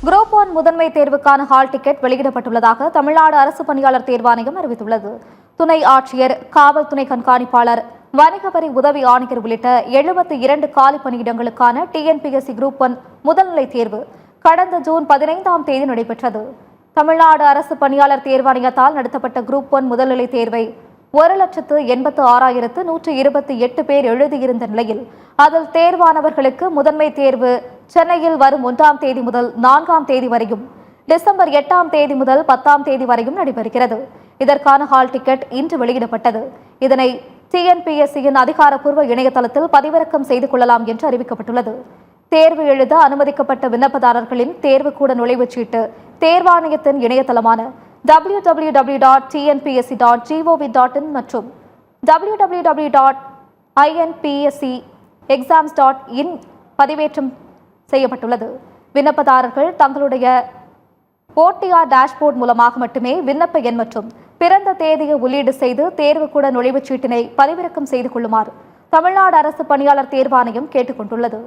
Group 1 முதன்மை தேர்வுக்கான hall ticket வெளியிடப்பட்டுள்ளதாக Tamil Nadu அரசு பணியாளர் தேர்வாணையம் அறிவித்துள்ளது. துணை ஆட்சியர், காவல் துணை கண்காணிப்பாளர், வணிக வரி உதவி ஆணையர் உள்ளிட்ட 72 காலி பணியிடங்களுக்கான டிஎன்பிஎஸ்சி குரூப் 1 முதல்நிலை தேர்வு கடந்த ஜூன் 15ஆம் தேதி நடைபெற்றது. தமிழ்நாடு அரசு பணியாளர் தேர்வாணையத்தால் நடத்தப்பட்ட குரூப் 1 முதல்நிலை தேர்வை 1,86,128 பேர் எழுதியிருந்த நிலையில் அதில் தேர்வானவர்களுக்கு முதன்மை தேர்வு சென்னையில் வரும் 1ஆம் தேதி முதல் 4ஆம் தேதி வரையும், டிசம்பர் 8ஆம் தேதி முதல் 10ஆம் தேதி வரையும் நடைபெறுகிறது. இதற்கான ஹால் டிக்கெட் இன்று வெளியிடப்பட்டது. இதனை டிஎன்பிஎஸ்சியின் அதிகாரப்பூர்வ இணையதளத்தில் பதிவிறக்கம் செய்து கொள்ளலாம் என்று அறிவிக்கப்பட்டுள்ளது. தேர்வு எழுத அனுமதிக்கப்பட்ட விண்ணப்பதாரர்களின் தேர்வுக்கூட நுழைவுச் சீட்டு தேர்வாணையத்தின் இணையதளமான www.tnpsc.gov.in மற்றும் www.inpscexams.in பதிவேற்றம் செய்யப்பட்டுள்ளது. விண்ணப்பதாரர்கள் தங்களுடைய ஓடிஆர் டேஷ்போர்ட் மூலமாக மட்டுமே விண்ணப்ப எண் மற்றும் பிறந்த தேதியை உள்ளீடு செய்து தேர்வுக்கூட நுழைவுச் சீட்டினை பதிவிறக்கம் செய்து கொள்ளுமாறு தமிழ்நாடு அரசு பணியாளர் தேர்வாணையம் கேட்டுக் கொண்டுள்ளது.